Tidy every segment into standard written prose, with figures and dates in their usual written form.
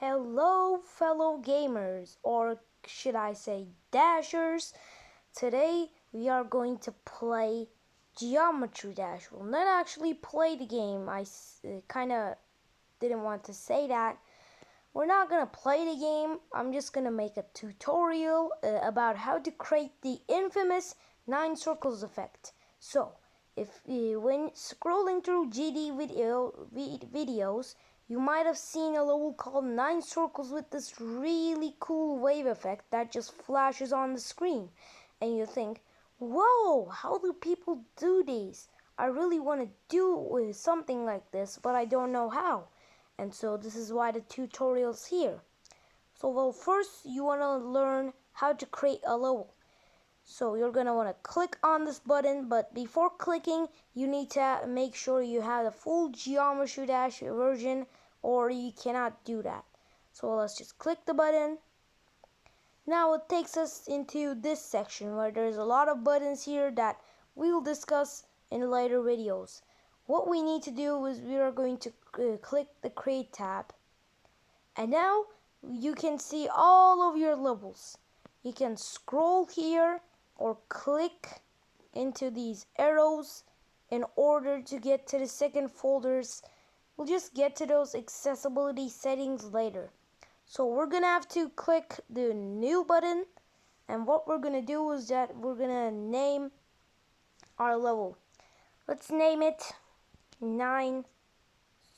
Hello, fellow gamers, or should I say dashers. Today we are going to play Geometry Dash. We'll not actually play the game. I kind of didn't want to say that. We're not going to play the game. I'm just going to make a tutorial about how to create the infamous 9 circles effect. So, if when scrolling through videos, you might have seen a level called 9 circles with this really cool wave effect that just flashes on the screen. And you think, whoa, how do people do these? I really want to do something like this, but I don't know how. And so this is why the tutorial's here. So well, first you want to learn how to create a level. So you're going to want to click on this button, but before clicking you need to make sure you have the full Geometry Dash version, or you cannot do that. So let's just click the button. Now it takes us into this section where there's a lot of buttons here that we'll discuss in later videos. What we need to do is we are going to click the Create tab. And now you can see all of your levels. You can scroll here or click into these arrows in order to get to the second folders. We'll just get to those accessibility settings later. So we're gonna have to click the new button, and what we're gonna do is that we're gonna name our level. Let's name it 9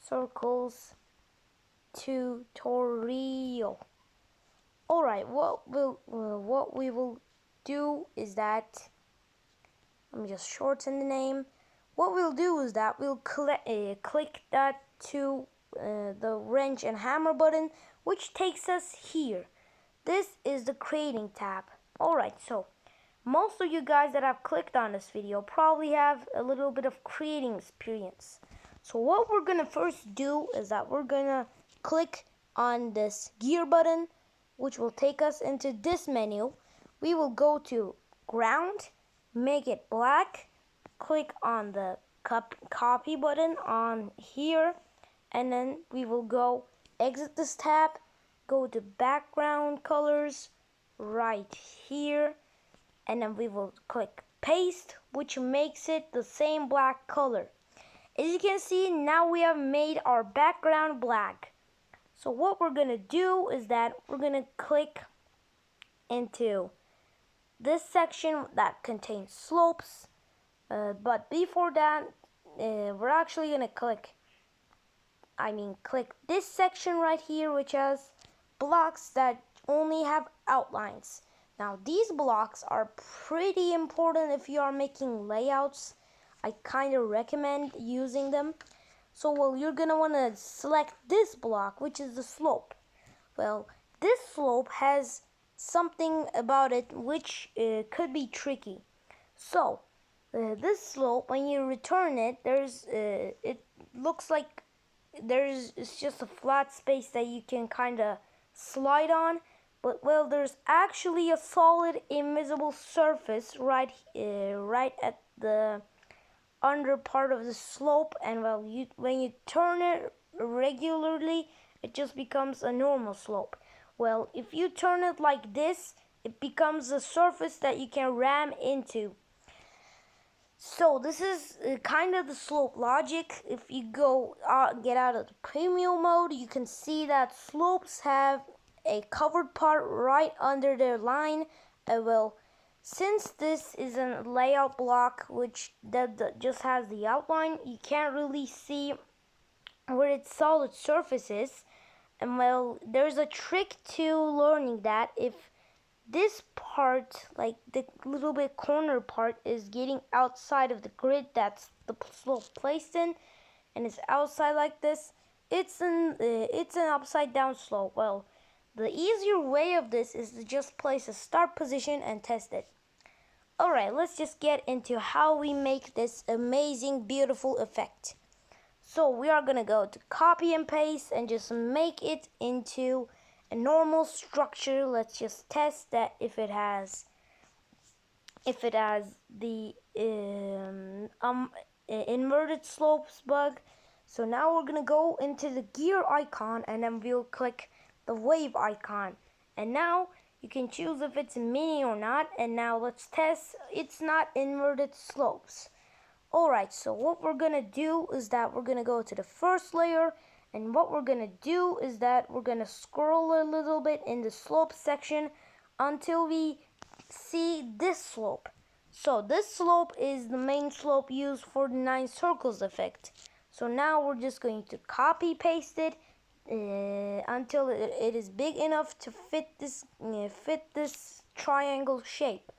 circles tutorial. Alright, what we will do is that, let me just shorten the name. What we'll do is that we'll click that to the wrench and hammer button, which takes us here. This is the creating tab. Alright, so most of you guys that have clicked on this video probably have a little bit of creating experience. So what we're gonna first do is that we're gonna click on this gear button, which will take us into this menu. We will go to ground, make it black, click on the copy button on here, and then we will go exit this tab, go to background colors right here, and then we will click paste, which makes it the same black color. As you can see, now we have made our background black. So what we're gonna do is that we're gonna click into this section that contains slopes, but before that we're actually gonna click this section right here, which has blocks that only have outlines. Now these blocks are pretty important if you are making layouts. I kind of recommend using them. So well, you're gonna want to select this block, which is the slope. Well, this slope has something about it which could be tricky. So this slope, when you return it, it looks like it's just a flat space that you can kind of slide on, but well, there's actually a solid invisible surface right at the under part of the slope, and well, when you turn it regularly, it just becomes a normal slope. Well, if you turn it like this, it becomes a surface that you can ram into. So this is kind of the slope logic. If you get out of the premium mode, you can see that slopes have a covered part right under their line. Well, since this is a layout block which just has the outline, you can't really see where its solid surface is. And well, there's a trick to learning that. If this part, like the little bit corner part, is getting outside of the grid that's the slope placed in, and it's outside like this, it's an upside down slope. Well, the easier way of this is to just place a start position and test it. Alright, let's just get into how we make this amazing, beautiful effect. So we are gonna go to copy and paste and just make it into a normal structure. Let's just test that if it has the inverted slopes bug. So now we're gonna go into the gear icon, and then we'll click the wave icon. And now you can choose if it's mini or not. And now let's test. It's not inverted slopes. Alright, so what we're gonna do is that we're gonna go to the first layer, and what we're gonna do is that we're gonna scroll a little bit in the slope section until we see this slope. So this slope is the main slope used for the 9 circles effect. So now we're just going to copy paste it until it is big enough to fit this triangle shape.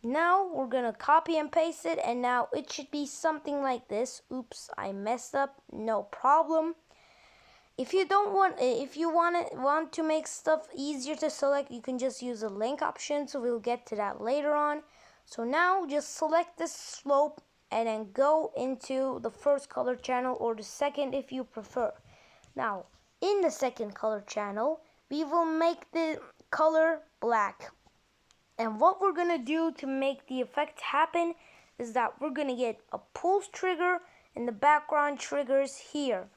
Now we're gonna copy and paste it, and now it should be something like this. Oops, I messed up. No problem. If you want to make stuff easier to select, you can just use the link option. So we'll get to that later on. So now just select this slope and then go into the first color channel, or the second if you prefer. Now in the second color channel, we will make the color black. And what we're gonna do to make the effect happen is that we're gonna get a pulse trigger and the background triggers here.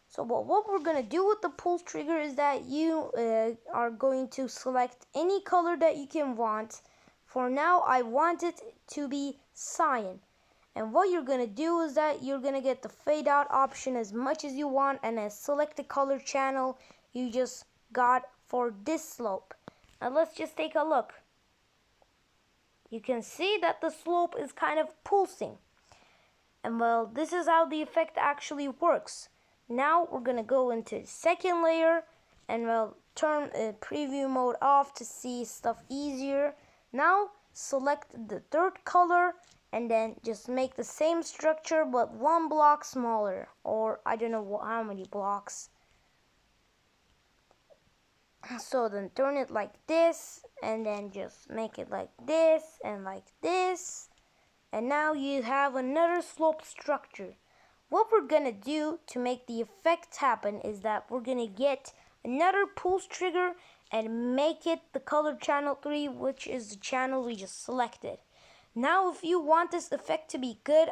So what we're gonna do with the pulse trigger is that you are going to select any color that you can want. For now, I want it to be cyan. And what you're gonna do is that you're gonna get the fade out option as much as you want, and then select the color channel you just got for this slope. Now let's just take a look. You can see that the slope is kind of pulsing. And well, this is how the effect actually works. Now we're gonna go into the second layer, and we'll turn preview mode off to see stuff easier. Now select the third color and then just make the same structure but 1 block smaller, or I don't know how many blocks. So then turn it like this, and then just make it like this and like this. And now you have another slope structure. What we're gonna do to make the effect happen is that we're gonna get another pulse trigger and make it the color channel 3, which is the channel we just selected. Now if you want this effect to be good,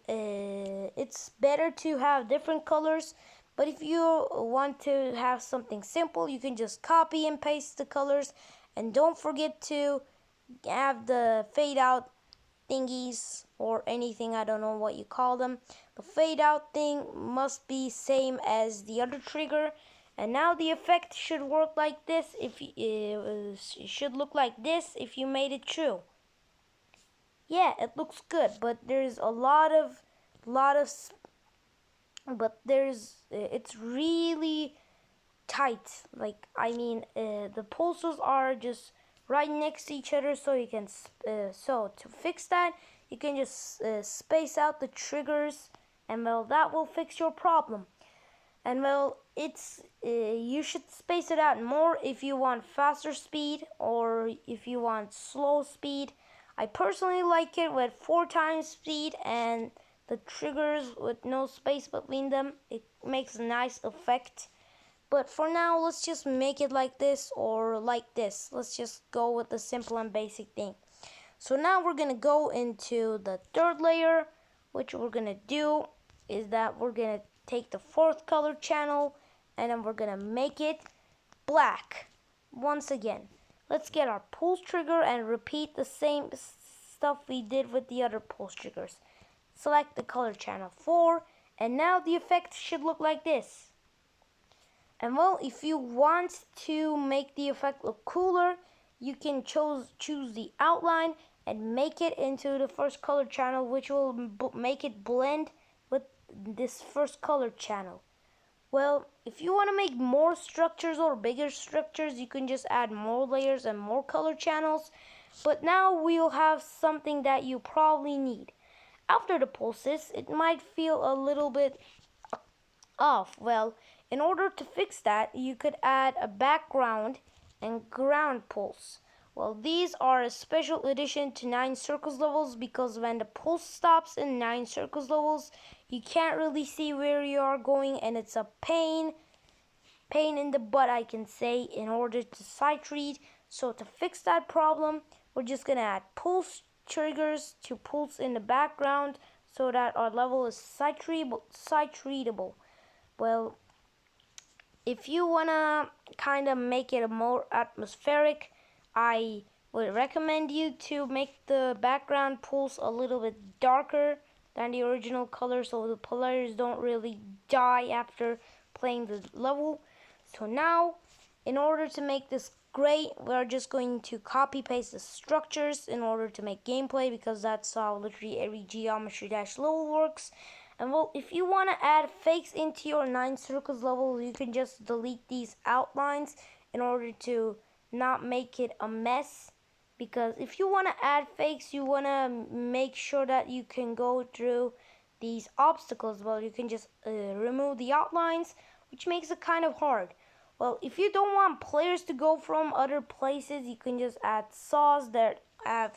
it's better to have different colors. But if you want to have something simple, you can just copy and paste the colors. And don't forget to have the fade out thingies or anything, I don't know what you call them. The fade out thing must be same as the other trigger. And now the effect should work like this. It should look like this if you made it true. Yeah, it looks good, but there's a lot of it's really tight. Like, I mean, the pulses are just right next to each other, so you can so to fix that, you can just space out the triggers, and well, that will fix your problem. And well, it's you should space it out more if you want faster speed or if you want slow speed. I personally like it with 4 times speed and the triggers with no space between them. It makes a nice effect. But for now, let's just make it like this or like this. Let's just go with the simple and basic thing. So now we're gonna go into the third layer. Which we're gonna do is that we're gonna take the 4th color channel and then we're gonna make it black. Once again, let's get our pulse trigger and repeat the same stuff we did with the other pulse triggers. Select the color channel 4, and now the effect should look like this. And well, if you want to make the effect look cooler, you can choose the outline and make it into the 1st color channel, which will make it blend with this 1st color channel. Well, if you want to make more structures or bigger structures, you can just add more layers and more color channels. But now we'll have something that you probably need. After the pulses, it might feel a little bit off. Well, in order to fix that, you could add a background and ground pulse. Well, these are a special addition to 9 circles levels, because when the pulse stops in 9 circles levels, you can't really see where you are going, and it's a pain in the butt, I can say, in order to sight read. So to fix that problem, we're just gonna add pulse triggers to pulse in the background so that our level is sight readable. Well, if you wanna kind of make it a more atmospheric, I would recommend you to make the background pools a little bit darker than the original color so the players don't really die after playing the level. So now, in order to make this great, we're just going to copy paste the structures in order to make gameplay, because that's how literally every Geometry Dash level works. And well, if you want to add fakes into your 9 circles level, you can just delete these outlines in order to not make it a mess. Because if you want to add fakes, you want to make sure that you can go through these obstacles. Well, you can just remove the outlines, which makes it kind of hard. Well, if you don't want players to go from other places, you can just add saws that have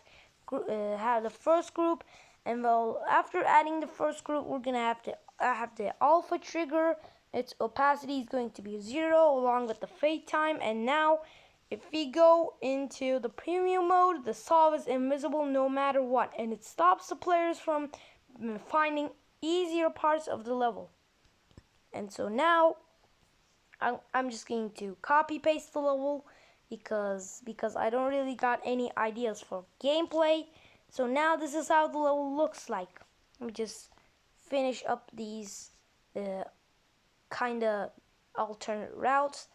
the first group. And well, after adding the first group, we're gonna have to have the alpha trigger. Its opacity is going to be 0 along with the fade time. And now, if we go into the premium mode, the saw is invisible no matter what, and it stops the players from finding easier parts of the level. And so now, I'm just going to copy paste the level because I don't really got any ideas for gameplay. So now this is how the level looks like. Let me just finish up these kind of alternate routes.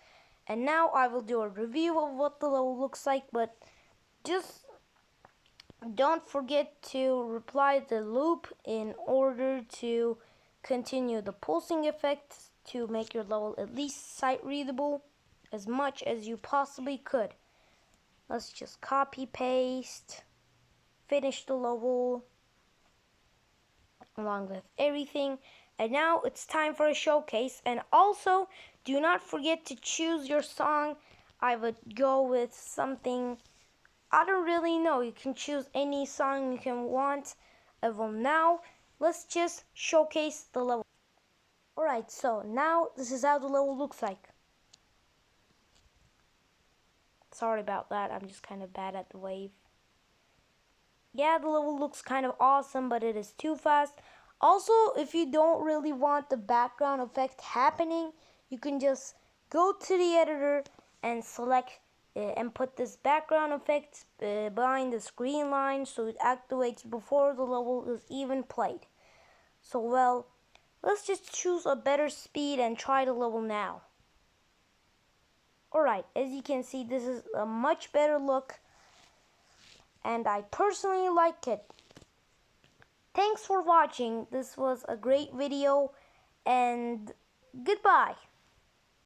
And now I will do a review of what the level looks like, but just don't forget to reply the loop in order to continue the pulsing effect to make your level at least sight readable as much as you possibly could. Let's just copy paste, finish the level along with everything. And now it's time for a showcase. And also, do not forget to choose your song. I would go with something, I don't really know. You can choose any song you can want. Well, now let's just showcase the level. Alright, so now this is how the level looks like. Sorry about that, I'm just kind of bad at the wave. Yeah, the level looks kind of awesome, but it is too fast. Also, if you don't really want the background effect happening, you can just go to the editor and select and put this background effect behind the screen line so it activates before the level is even played. So well, let's just choose a better speed and try the level now. Alright, as you can see, this is a much better look, and I personally like it. Thanks for watching. This was a great video, and goodbye.